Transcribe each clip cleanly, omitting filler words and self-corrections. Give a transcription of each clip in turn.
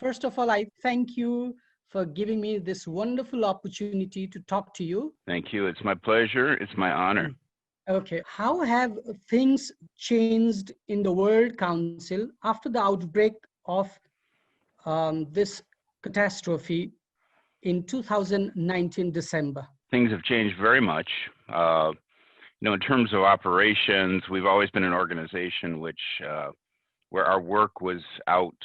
first of all, I thank you for giving me this wonderful opportunity to talk to you. Thank you. It's my pleasure. It's my honor. Okay, how have things changed in the World Council after the outbreak of this catastrophe in 2019 December? Things have changed very much. In terms of operations, we've always been an organization where our work was out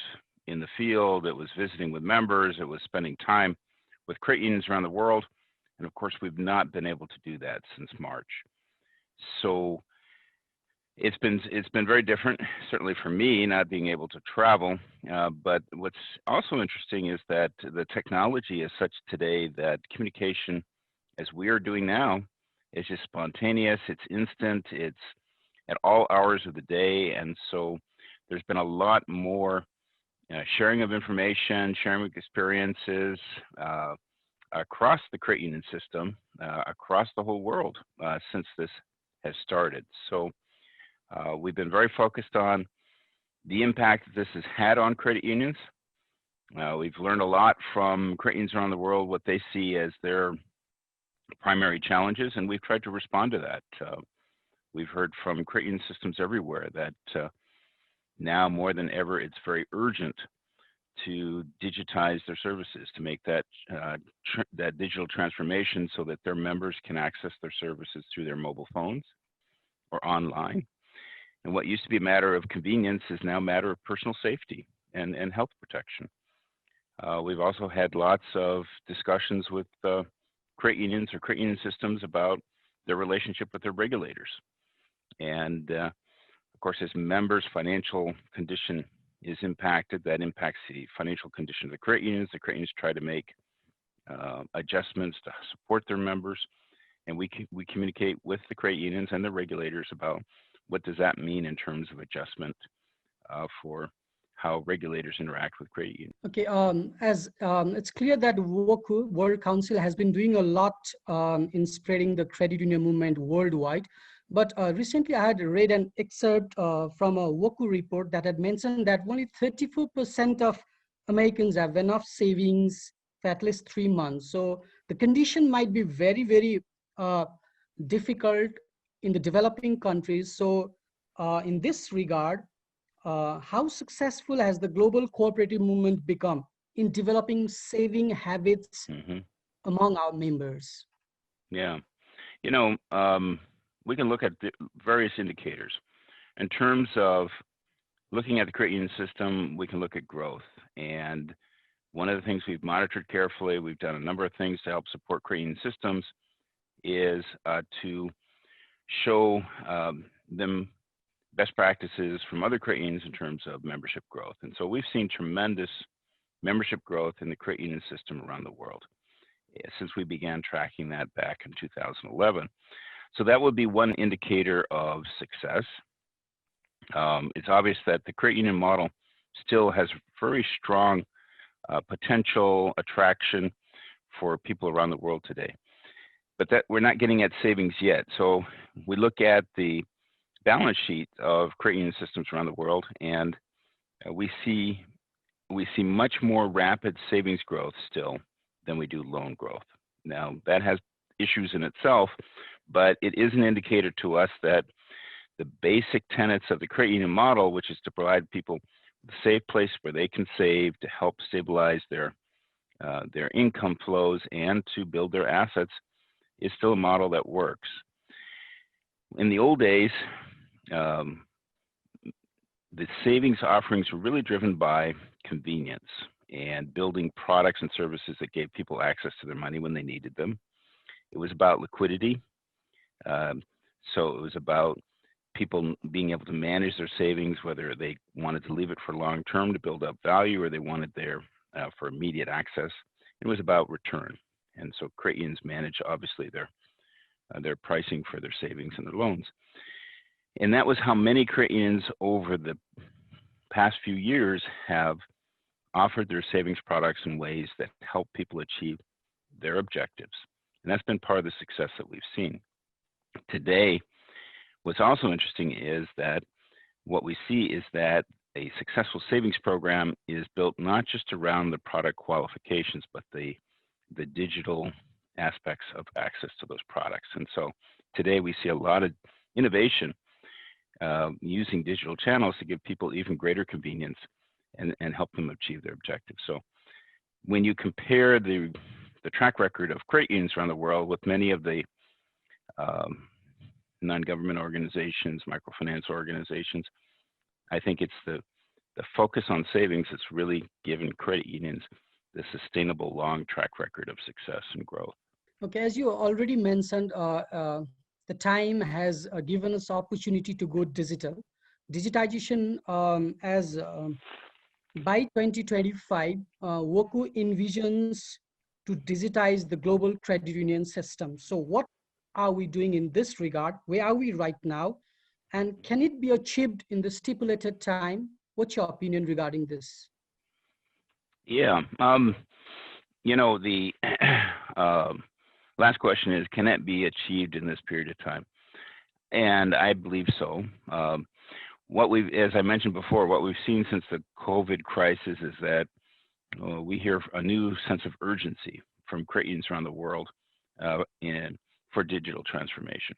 in the field. It was visiting with members. It was spending time with credit unions around the world. And of course, we've not been able to do that since March. So it's been very different, certainly for me, not being able to travel. But what's also interesting is that the technology is such today that communication, as we are doing now, is just spontaneous. It's instant. It's at all hours of the day, and so there's been a lot more sharing of information, sharing of experiences across the credit union system, across the whole world since this has started. So we've been very focused on the impact that this has had on credit unions. We've learned a lot from credit unions around the world, what they see as their primary challenges, and we've tried to respond to that. We've heard from credit union systems everywhere that now more than ever, it's very urgent to digitize their services, to make that digital transformation so that their members can access their services through their mobile phones or online. And what used to be a matter of convenience is now a matter of personal safety and health protection. We've also had lots of discussions with credit unions or credit union systems about their relationship with their regulators. And of course, as members' financial condition is impacted, that impacts the financial condition of the credit unions. The credit unions try to make adjustments to support their members, and we communicate with the credit unions and the regulators about what does that mean in terms of adjustment for how regulators interact with credit unions. Okay, as it's clear that WOCU, World Council, has been doing a lot in spreading the credit union movement worldwide. But recently I had read an excerpt from a WOCU report that had mentioned that only 34% of Americans have enough savings for at least 3 months. So the condition might be very, very difficult in the developing countries. So in this regard, how successful has the global cooperative movement become in developing saving habits among our members? Yeah, we can look at the various indicators. In terms of looking at the credit union system, we can look at growth. And one of the things we've monitored carefully, we've done a number of things to help support credit union systems, is to show them best practices from other credit unions in terms of membership growth. And so we've seen tremendous membership growth in the credit union system around the world since we began tracking that back in 2011. So that would be one indicator of success. It's obvious that the credit union model still has very strong potential attraction for people around the world today. But that we're not getting at savings yet. So we look at the balance sheet of credit union systems around the world, and we see much more rapid savings growth still than we do loan growth. Now, that has issues in itself, but it is an indicator to us that the basic tenets of the credit union model, which is to provide people a safe place where they can save to help stabilize their income flows and to build their assets, is still a model that works. In the old days, the savings offerings were really driven by convenience and building products and services that gave people access to their money when they needed them. It was about liquidity. So it was about people being able to manage their savings, whether they wanted to leave it for long term to build up value or they wanted there for immediate access. It was about return. And so credit unions manage, obviously, their pricing for their savings and their loans. And that was how many credit unions over the past few years have offered their savings products in ways that help people achieve their objectives. And that's been part of the success that we've seen. Today, what's also interesting is that what we see is that a successful savings program is built not just around the product qualifications, but the digital aspects of access to those products. And so today we see a lot of innovation using digital channels to give people even greater convenience and help them achieve their objectives. So when you compare the track record of credit unions around the world with many of the non-government organizations, microfinance organizations, I think it's the focus on savings that's really given credit unions the sustainable long track record of success and growth. Okay, as you already mentioned, the time has given us opportunity to go digital. Digitization, as by 2025, WOCU envisions to digitize the global credit union system. So what are we doing in this regard? Where are we right now? And can it be achieved in the stipulated time? What's your opinion regarding this? Yeah, the last question is, can it be achieved in this period of time? And I believe so. As I mentioned before, what we've seen since the COVID crisis is that we hear a new sense of urgency from credit unions around the world for digital transformation.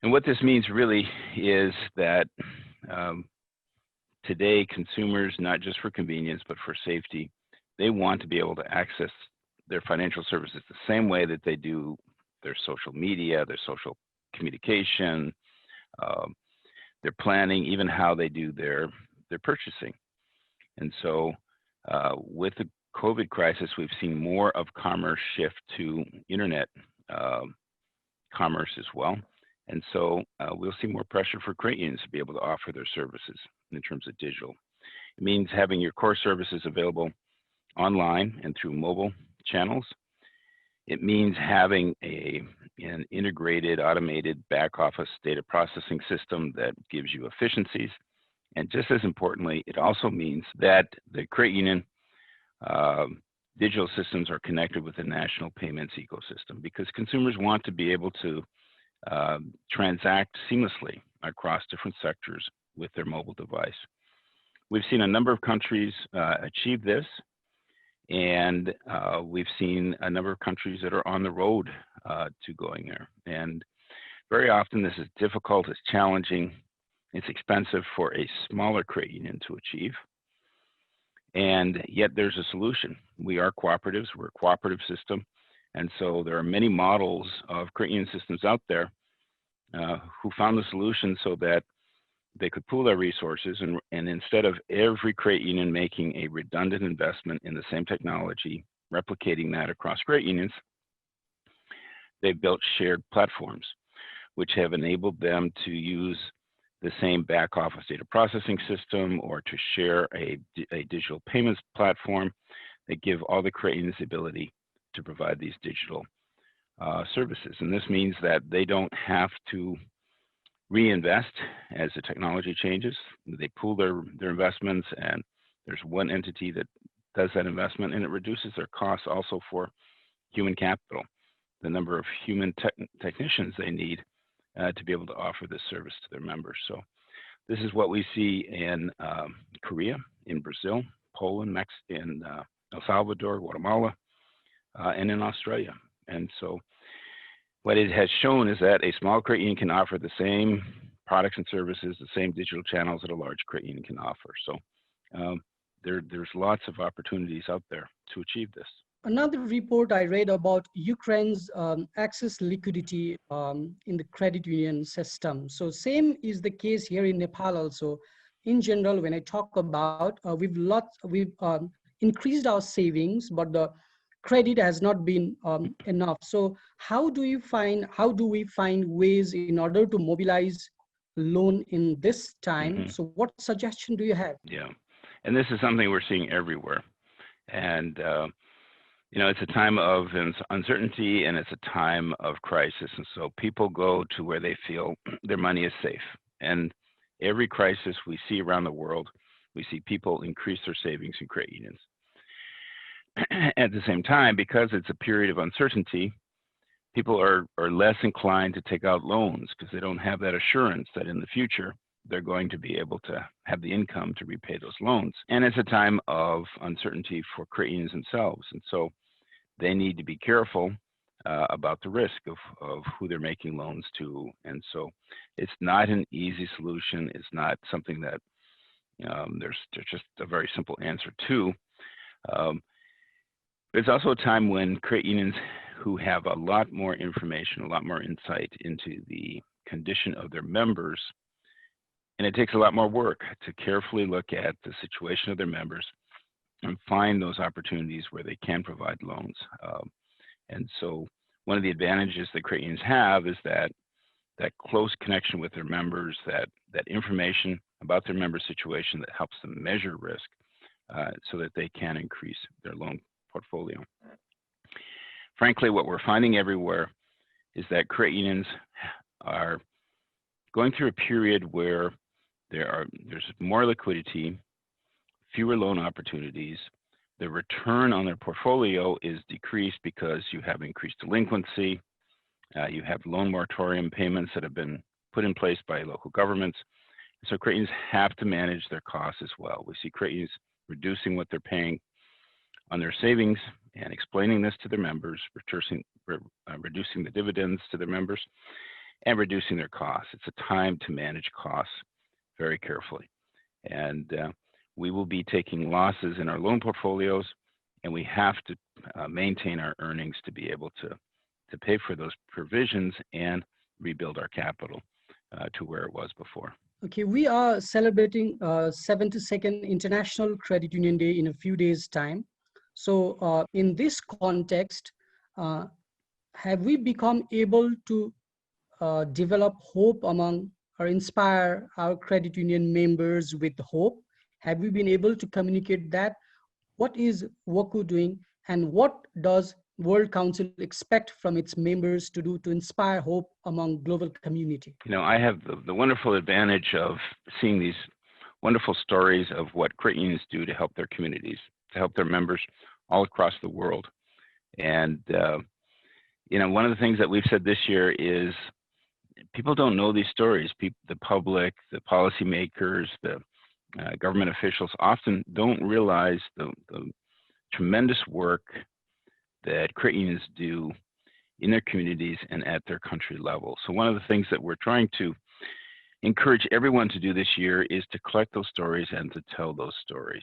And what this means really is that today consumers, not just for convenience, but for safety, they want to be able to access their financial services the same way that they do their social media, their social communication, their planning, even how they do their purchasing. And so with the COVID crisis, we've seen more of commerce shift to internet commerce as well. And so we'll see more pressure for credit unions to be able to offer their services in terms of digital. It means having your core services available online and through mobile channels. It means having an integrated, automated back office data processing system that gives you efficiencies. And just as importantly, it also means that the credit union digital systems are connected with the national payments ecosystem, because consumers want to be able to transact seamlessly across different sectors with their mobile device. We've seen a number of countries achieve this, and we've seen a number of countries that are on the road to going there. And very often this is difficult, it's challenging, it's expensive for a smaller credit union to achieve. And yet there's a solution. We are cooperatives, we're a cooperative system. And so there are many models of credit union systems out there who found the solution so that they could pool their resources, and instead of every credit union making a redundant investment in the same technology, replicating that across credit unions, they've built shared platforms, which have enabled them to use the same back office data processing system or to share a digital payments platform that give all the credit unions the ability to provide these digital services. And this means that they don't have to reinvest as the technology changes. They pool their investments, and there's one entity that does that investment, and it reduces their costs also for human capital, the number of human technicians they need to be able to offer this service to their members. So this is what we see in Korea, in Brazil, Poland, in El Salvador, Guatemala, and in Australia. And so what it has shown is that a small credit union can offer the same products and services, the same digital channels that a large credit union can offer. So there's lots of opportunities out there to achieve this. Another report I read about Ukraine's access liquidity in the credit union system. So same is the case here in Nepal also. In general, when I talk about, we've increased our savings, but the credit has not been enough. So how do we find ways in order to mobilize loan in this time? Mm-hmm. So what suggestion do you have? Yeah, and this is something we're seeing everywhere. And it's a time of uncertainty, and it's a time of crisis. And so people go to where they feel their money is safe. And every crisis we see around the world, we see people increase their savings in credit unions. At the same time, because it's a period of uncertainty, people are less inclined to take out loans because they don't have that assurance that in the future they're going to be able to have the income to repay those loans. And it's a time of uncertainty for credit unions themselves. And so they need to be careful about the risk of who they're making loans to. And so it's not an easy solution. It's not something that there's just a very simple answer to. It's also a time when credit unions who have a lot more information, a lot more insight into the condition of their members, and it takes a lot more work to carefully look at the situation of their members and find those opportunities where they can provide loans. And so one of the advantages that credit unions have is that close connection with their members, that information about their member situation that helps them measure risk so that they can increase their loan portfolio. Frankly, what we're finding everywhere is that credit unions are going through a period where there's more liquidity, fewer loan opportunities. The return on their portfolio is decreased because you have increased delinquency. You have loan moratorium payments that have been put in place by local governments. So credit unions have to manage their costs as well. We see credit unions reducing what they're paying on their savings and explaining this to their members, reducing the dividends to their members, and reducing their costs. It's a time to manage costs very carefully. And we will be taking losses in our loan portfolios, and we have to maintain our earnings to be able to pay for those provisions and rebuild our capital to where it was before. Okay, we are celebrating 72nd International Credit Union Day in a few days' time. So in this context, have we become able to develop hope among or inspire our credit union members with hope? Have we been able to communicate that? What is WOCU doing, and what does World Council expect from its members to do to inspire hope among global community? You know, I have the wonderful advantage of seeing these wonderful stories of what credit unions do to help their communities, to help their members all across the world. And, you know, one of the things that we've said this year is people don't know these stories. The public, the policymakers, the government officials often don't realize the tremendous work that credit unions do in their communities and at their country level. So one of the things that we're trying to encourage everyone to do this year is to collect those stories and to tell those stories.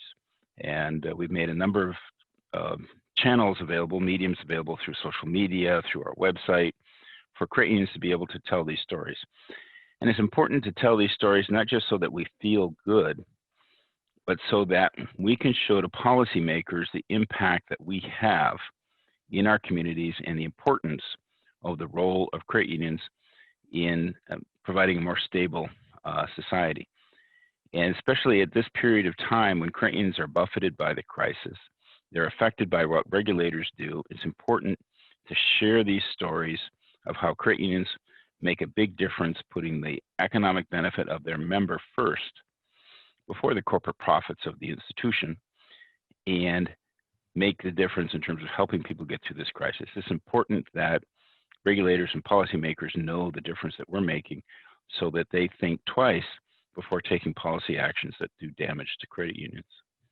And we've made a number of channels available, mediums available through social media, through our website, for credit unions to be able to tell these stories. And it's important to tell these stories not just so that we feel good, but so that we can show to policymakers the impact that we have in our communities and the importance of the role of credit unions in providing a more stable society. And especially at this period of time when credit unions are buffeted by the crisis, they're affected by what regulators do, it's important to share these stories of how credit unions make a big difference, putting the economic benefit of their member first before the corporate profits of the institution, and make the difference in terms of helping people get through this crisis. It's important that regulators and policymakers know the difference that we're making so that they think twice before taking policy actions that do damage to credit unions.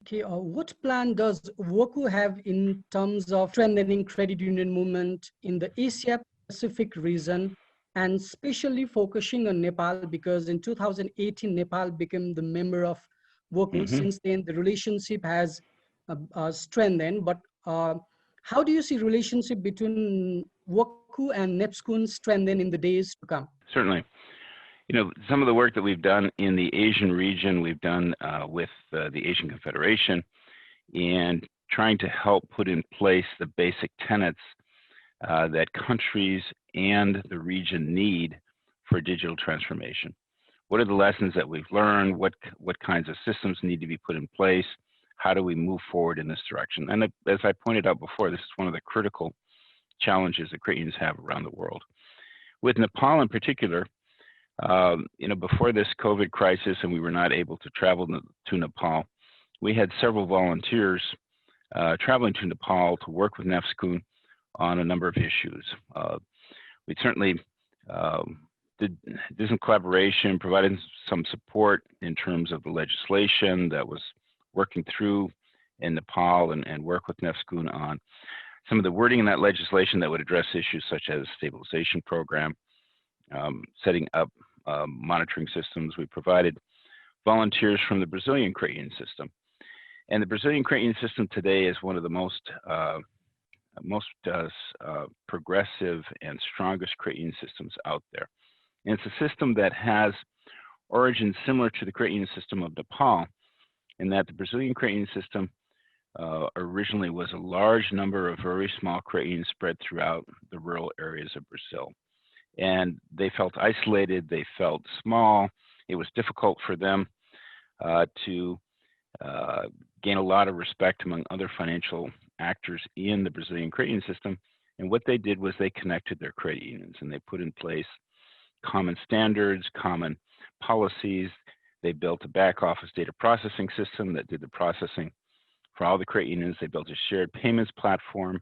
Okay, what plan does WOCU have in terms of strengthening credit union movement in the Asia Pacific region, and especially focusing on Nepal, because in 2018, Nepal became the member of WOCU. Since then, the relationship has strengthened, but how do you see relationship between WOCU and NEPSCUN strengthen in the days to come? Certainly. You know, some of the work that we've done in the Asian region, we've done with the Asian Confederation, and trying to help put in place the basic tenets that countries and the region need for digital transformation. What are the lessons that we've learned? What kinds of systems need to be put in place? How do we move forward in this direction? And as I pointed out before, this is one of the critical challenges that credit unions have around the world. With Nepal in particular, you know, before this COVID crisis and we were not able to travel to Nepal, we had several volunteers traveling to Nepal to work with NEPSCUN on a number of issues. We certainly did some collaboration, provided some support in terms of the legislation that was working through in Nepal, and work with NEFSCON on some of the wording in that legislation that would address issues such as stabilization program, setting up monitoring systems. We provided volunteers from the Brazilian credit union system. And the Brazilian credit union system today is one of the most progressive and strongest credit union systems out there. And it's a system that has origins similar to the credit union system of Nepal, in that the Brazilian credit union system originally was a large number of very small credit unions spread throughout the rural areas of Brazil. And they felt isolated, they felt small. It was difficult for them to gain a lot of respect among other financial actors in the Brazilian credit union system. And what they did was they connected their credit unions, and they put in place common standards, common policies. They built a back office data processing system that did the processing for all the credit unions. They built a shared payments platform,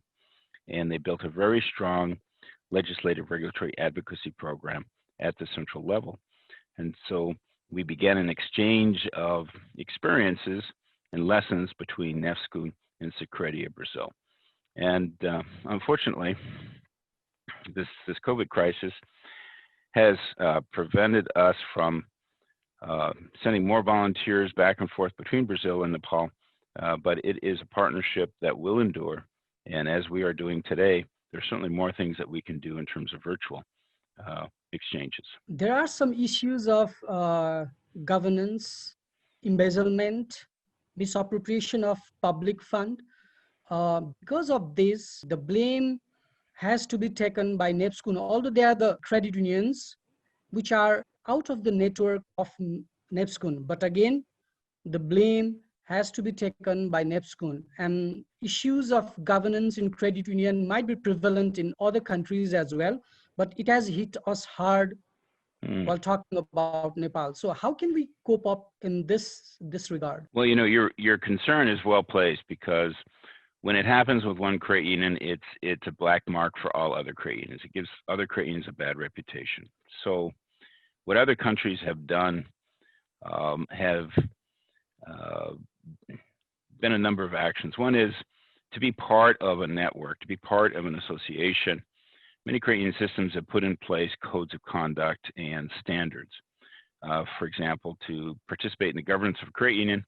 and they built a very strong legislative regulatory advocacy program at the central level. And so we began an exchange of experiences and lessons between NEFSCON and Secretia Brazil. And unfortunately, this COVID crisis has prevented us from sending more volunteers back and forth between Brazil and Nepal, but it is a partnership that will endure. And as we are doing today, there's certainly more things that we can do in terms of virtual exchanges. There are some issues of governance, embezzlement, misappropriation of public fund. Because of this, the blame has to be taken by NEFSCON, although they are the credit unions which are out of the network of NEFSCON. But again, the blame has to be taken by NEFSCON. And issues of governance in credit union might be prevalent in other countries as well, but it has hit us hard while talking about Nepal. So how can we cope up in this regard? Well, your concern is well placed, because when it happens with one credit union, it's a black mark for all other credit unions. It gives other credit unions a bad reputation. So what other countries have done have been a number of actions. One is to be part of a network, to be part of an association. Many credit union systems have put in place codes of conduct and standards. For example, to participate in the governance of a credit union,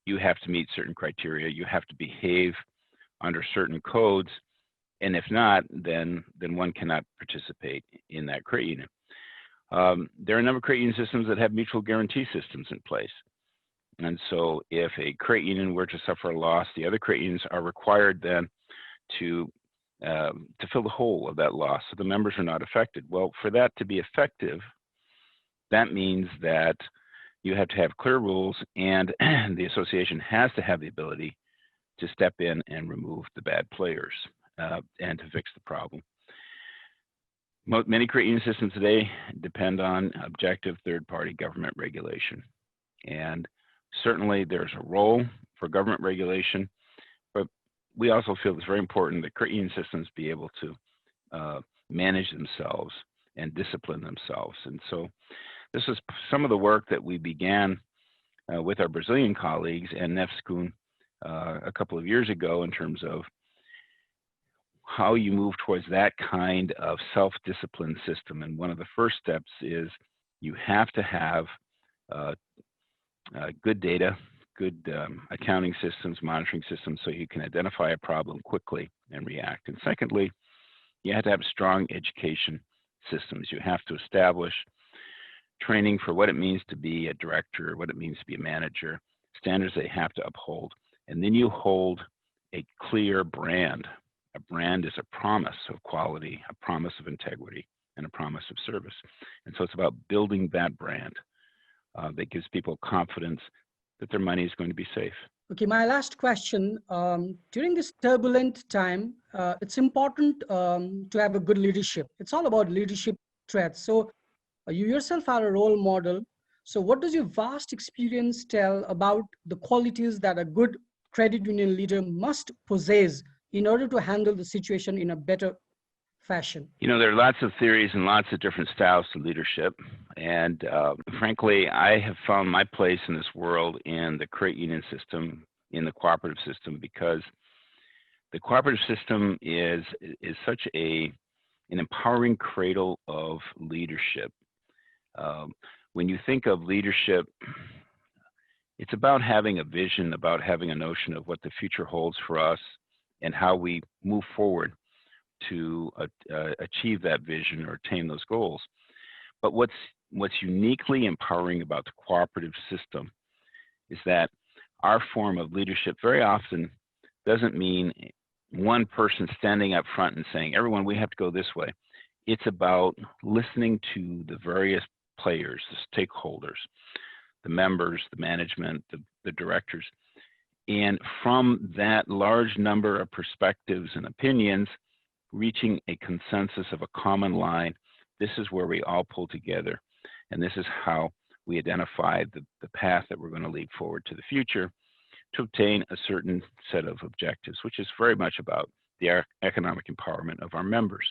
you have to meet certain criteria. You have to behave under certain codes, and if not, then one cannot participate in that credit union. There are a number of credit union systems that have mutual guarantee systems in place. And so if a credit union were to suffer a loss, the other credit unions are required then to fill the hole of that loss, so the members are not affected. Well, for that to be effective, that means that you have to have clear rules, and the association has to have the ability to step in and remove the bad players and to fix the problem. Many credit union systems today depend on objective third-party government regulation. And certainly there's a role for government regulation, but we also feel it's very important that credit union systems be able to manage themselves and discipline themselves. And so this is some of the work that we began with our Brazilian colleagues and NEFSCON a couple of years ago, in terms of how you move towards that kind of self-discipline system. And one of the first steps is you have to have good data, good accounting systems, monitoring systems, so you can identify a problem quickly and react. And secondly, you have to have strong education systems. You have to establish training for what it means to be a director, what it means to be a manager, standards they have to uphold. And then you hold a clear brand. A brand is a promise of quality, a promise of integrity, and a promise of service. And so it's about building that brand that gives people confidence that their money is going to be safe. Okay, my last question. During this turbulent time, it's important to have a good leadership. It's all about leadership traits. So you yourself are a role model. So what does your vast experience tell about the qualities that a good credit union leader must possess in order to handle the situation in a better fashion? There are lots of theories and lots of different styles to leadership. And frankly, I have found my place in this world in the credit union system, in the cooperative system, because the cooperative system is such an empowering cradle of leadership. When you think of leadership, it's about having a vision, about having a notion of what the future holds for us and how we move forward to achieve that vision or attain those goals. But what's uniquely empowering about the cooperative system is that our form of leadership very often doesn't mean one person standing up front and saying, everyone, we have to go this way. It's about listening to the various players, the stakeholders, the members, the management, the directors. And from that large number of perspectives and opinions, reaching a consensus of a common line. This is where we all pull together. And this is how we identify the path that we're going to lead forward to the future to obtain a certain set of objectives, which is very much about the economic empowerment of our members.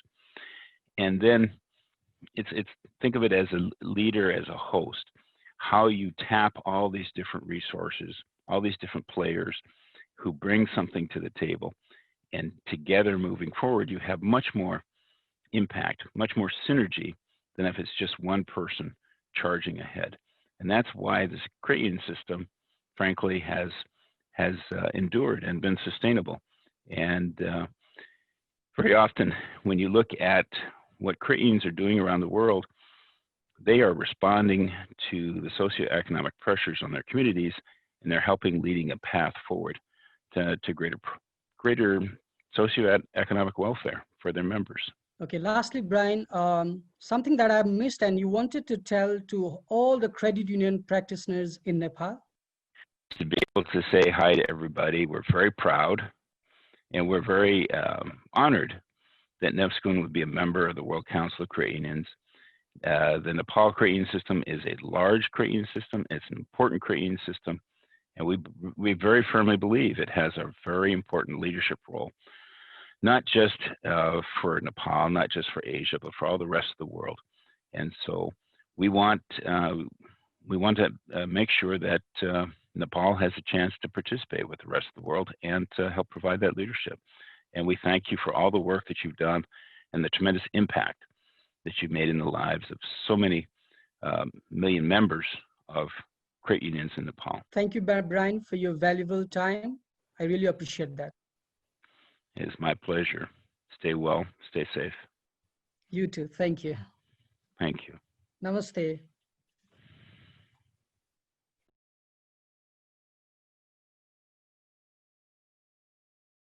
And then it's think of it as a leader, as a host, how you tap all these different resources, all these different players who bring something to the table. And together moving forward, you have much more impact, much more synergy than if it's just one person charging ahead. And that's why this credit union system, frankly, has endured and been sustainable. And very often, when you look at what credit unions are doing around the world, they are responding to the socioeconomic pressures on their communities, and they're helping leading a path forward to greater socioeconomic welfare for their members. Okay, lastly, Brian, something that I've missed and you wanted to tell to all the credit union practitioners in Nepal? To be able to say hi to everybody, we're very proud and we're very honored that Nepskun would be a member of the World Council of Credit Unions. The Nepal credit union system is a large credit union system. It's an important credit union system. And we very firmly believe it has a very important leadership role, not just for Nepal, not just for Asia, but for all the rest of the world. And so we want to make sure that Nepal has a chance to participate with the rest of the world and to help provide that leadership. And we thank you for all the work that you've done and the tremendous impact that you've made in the lives of so many million members of credit unions in Nepal. Thank you, Brian, for your valuable time. I really appreciate that. It is my pleasure. Stay well, stay safe. You too. Thank you. Thank you. Namaste.